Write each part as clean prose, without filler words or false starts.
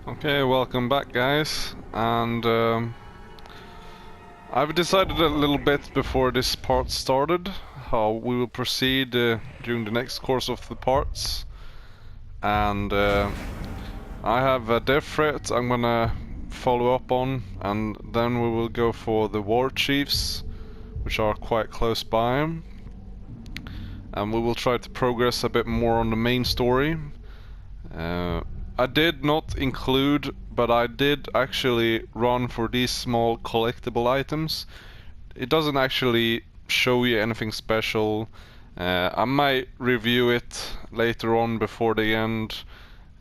Okay, welcome back guys, and I've decided a little bit before this part started how we will proceed during the next course of the parts, and I have a death threat I'm gonna follow up on, and then we will go for the war chiefs, which are quite close by, and we will try to progress a bit more on the main story. I did not include, but I did actually run for these small collectible items. It doesn't actually show you anything special. I might review it later on before the end,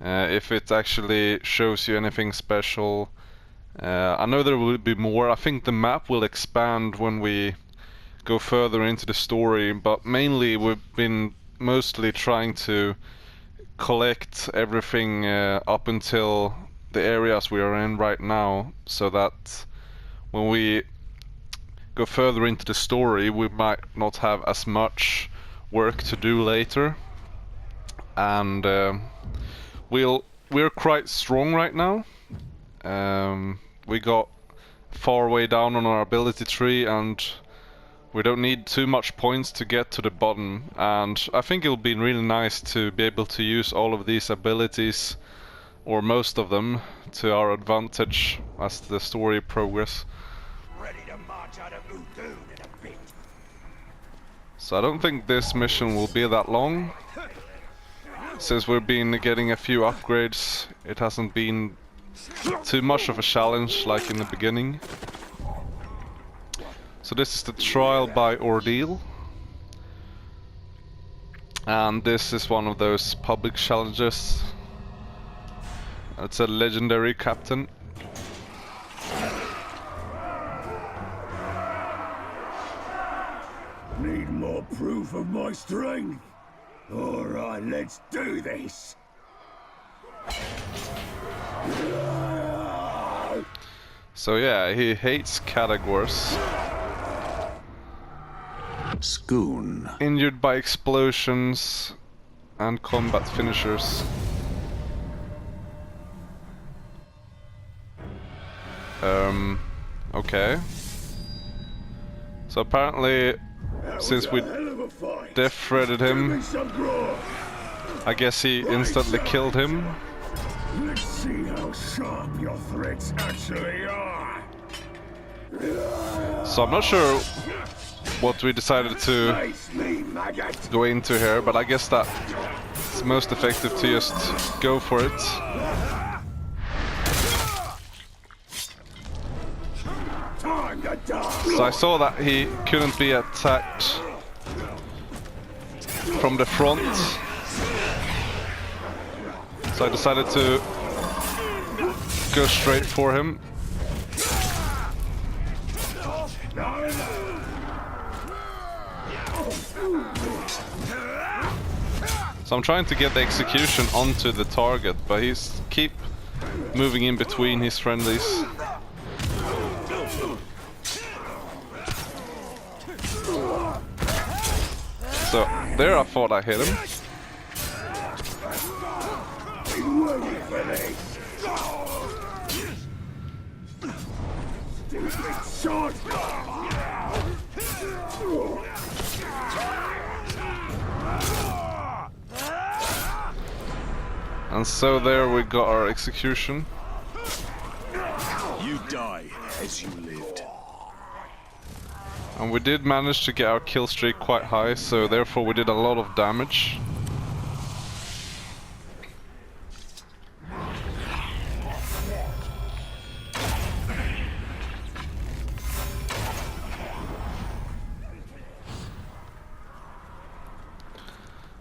if it actually shows you anything special. I know there will be more. I think the map will expand when we go further into the story, but mainly we've been mostly trying to collect everything up until the areas we are in right now, so that when we go further into the story we might not have as much work to do later. And we're quite strong right now. We got far way down on our ability tree, and we don't need too much points to get to the bottom, and I think it'll be really nice to be able to use all of these abilities, or most of them, to our advantage as the story progresses. Ready to march out of Udoon in a bit. So I don't think this mission will be that long. Since we've been getting a few upgrades, it hasn't been too much of a challenge like in the beginning. So this is the trial by ordeal, and this is one of those public challenges. It's a legendary captain. Need more proof of my strength? Alright, let's do this. So yeah, he hates categories. Schoon. Injured by explosions and combat finishers. Okay. So apparently, since we death threaded him, I guess he instantly killed him. Let's see how sharp your threats actually are. So I'm not sure what we decided to Face me, maggot. go into here, but I guess that it's most effective to just go for it. Time to die. So I saw that he couldn't be attacked from the front, so I decided to go straight for him. So I'm trying to get the execution onto the target, but he's keep moving in between his friendlies. So there, I thought I hit him. And so there we got our execution. You die as you lived. And we did manage to get our kill streak quite high, so therefore we did a lot of damage.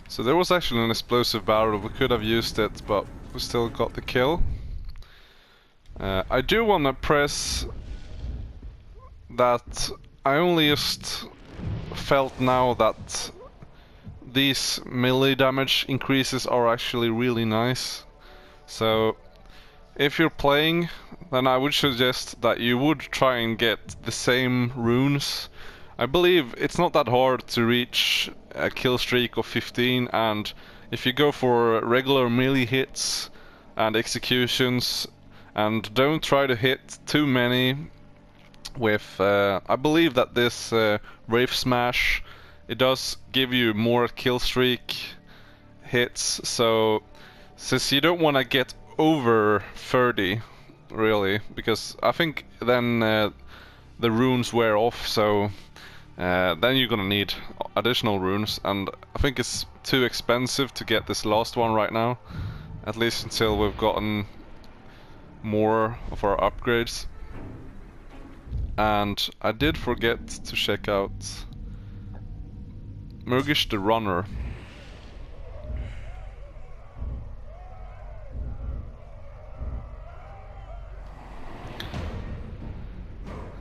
So there was actually an explosive barrel, we could have used it, but we still got the kill. I do want to press that I only just felt now that these melee damage increases are actually really nice. So if you're playing, then I would suggest that you would try and get the same runes. I believe it's not that hard to reach a kill streak of 15, and if you go for regular melee hits, and executions, and don't try to hit too many with I believe that this Wraith Smash, it does give you more kill streak hits, so since you don't want to get over 30 really, because I think then the runes wear off, so then you're gonna need additional runes, and I think it's too expensive to get this last one right now, at least until we've gotten more of our upgrades. And I did forget to check out Murgish the Runner.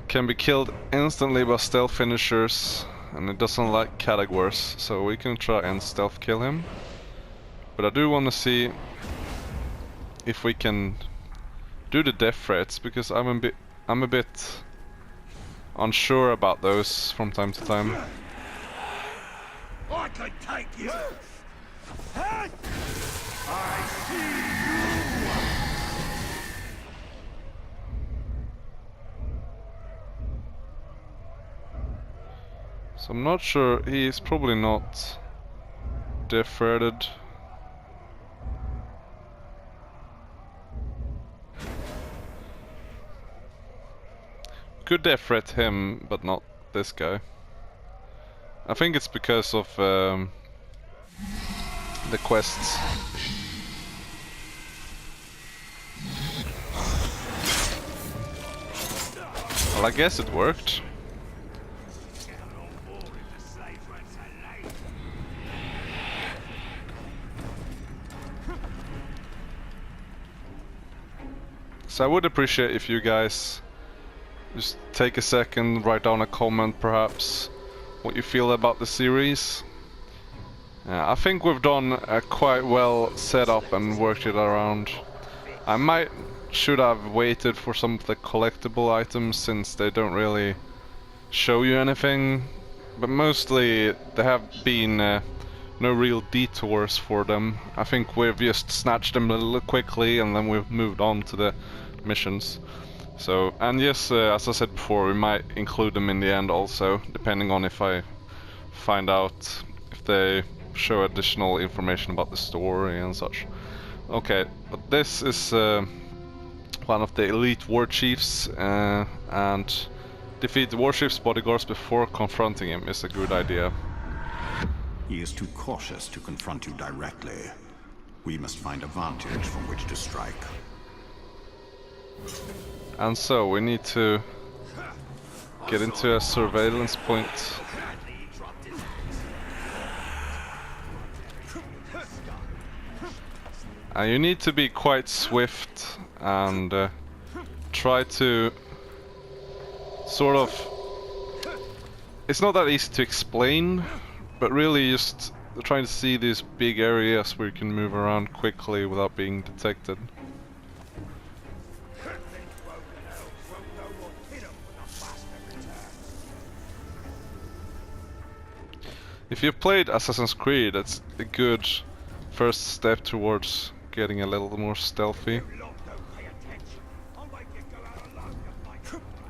Can be killed instantly by stealth finishers, and it doesn't like categories, so we can try and stealth kill him. But I do want to see if we can do the death threats, because I'm a bit unsure about those from time to time. I could take you. I see you. So I'm not sure, he's probably not death threaded. Could death threat him, but not this guy. I think it's because of the quests. Well, I guess it worked. So I would appreciate if you guys just take a second, write down a comment perhaps, what you feel about the series. I think we've done a quite well set up and worked it around. I should have waited for some of the collectible items, since they don't really show you anything, but mostly there have been no real detours for them. I think we've just snatched them a little quickly and then we've moved on to the missions. So, and yes, as I said before, we might include them in the end also, depending on if I find out if they show additional information about the story and such. Okay, but this is one of the elite war chiefs, and defeat the warship's bodyguards before confronting him is a good idea. He is too cautious to confront you directly. We must find a vantage from which to strike. And so we need to get into a surveillance point. And you need to be quite swift and try to sort of... It's not that easy to explain, but really just trying to see these big areas where you can move around quickly without being detected. If you've played Assassin's Creed, that's a good first step towards getting a little more stealthy.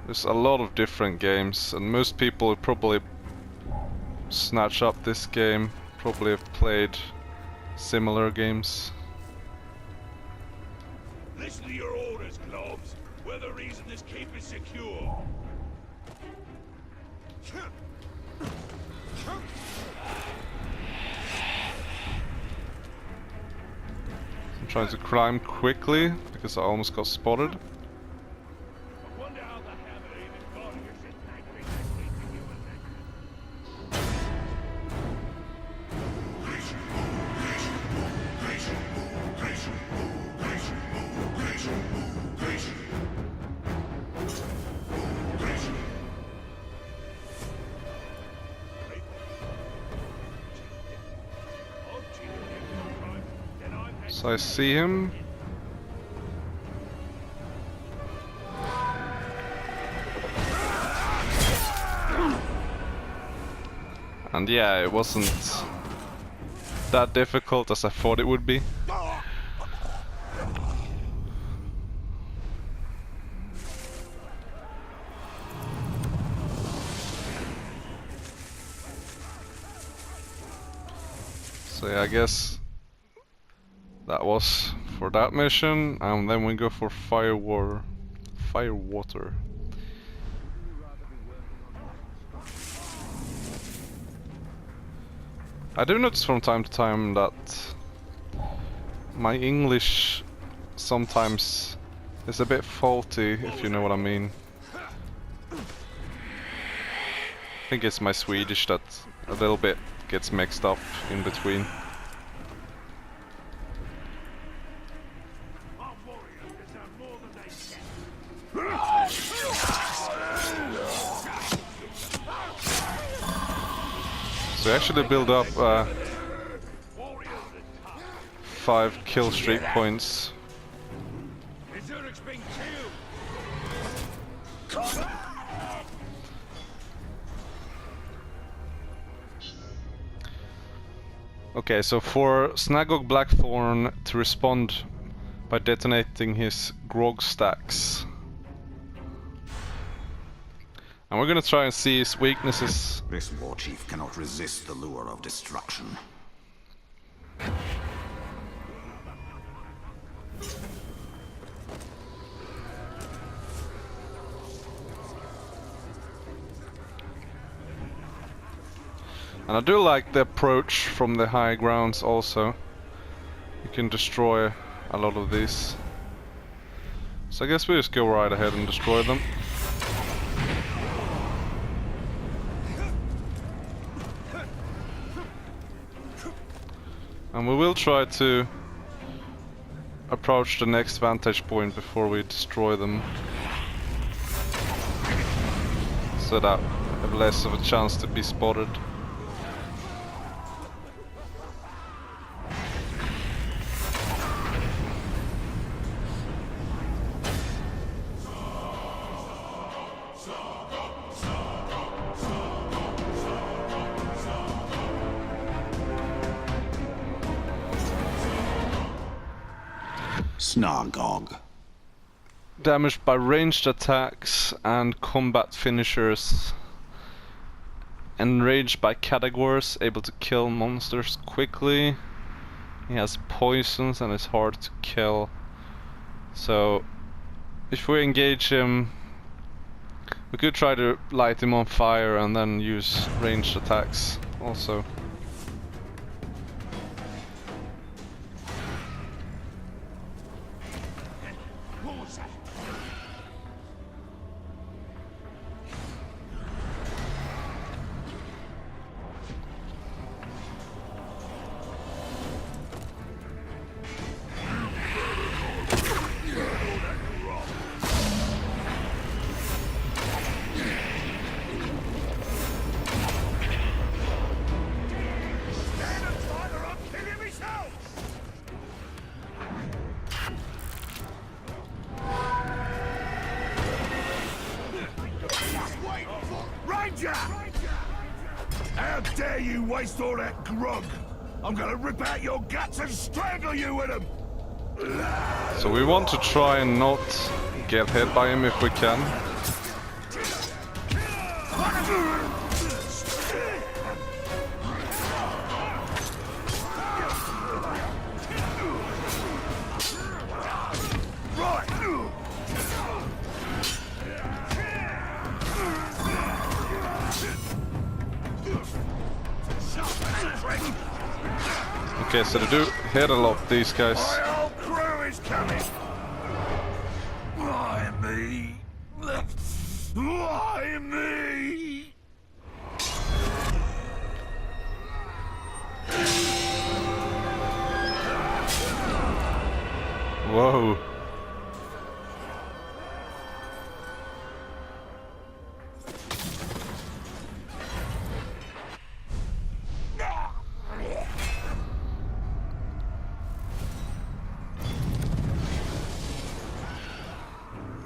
There's a lot of different games, and most people who probably snatch up this game probably have played similar games. Listen to your orders, Globs. We're the reason this keep is secure. I'm trying to climb quickly because I almost got spotted. So I see him. And yeah, it wasn't that difficult as I thought it would be. So yeah, I guess that was for that mission, and then we go for Firewater. I do notice from time to time that my English sometimes is a bit faulty, if you know what I mean. I think it's my Swedish that a little bit gets mixed up in between. So I actually build up 5 kill streak points. Okay, so for Snagog Blackthorn to respond by detonating his grog stacks. And we're gonna try and see his weaknesses. This war chief cannot resist the lure of destruction. And I do like the approach from the high grounds also. You can destroy a lot of these. So I guess we just go right ahead and destroy them. And we will try to approach the next vantage point before we destroy them, so that we have less of a chance to be spotted. Snargog. Damaged by ranged attacks and combat finishers. Enraged by categories, able to kill monsters quickly. He has poisons and is hard to kill. So if we engage him, we could try to light him on fire and then use ranged attacks also. How dare you waste all that grog? I'm gonna rip out your guts and strangle you with them! So we want to try and not get hit by him if we can. Okay, so they do hit a lot, these guys. My whole crew is coming! Why me? Why me? Whoa.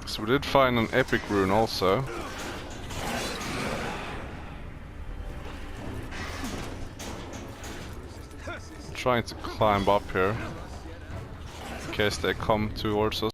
So we did find an epic rune also. Trying to climb up here in case they come towards us.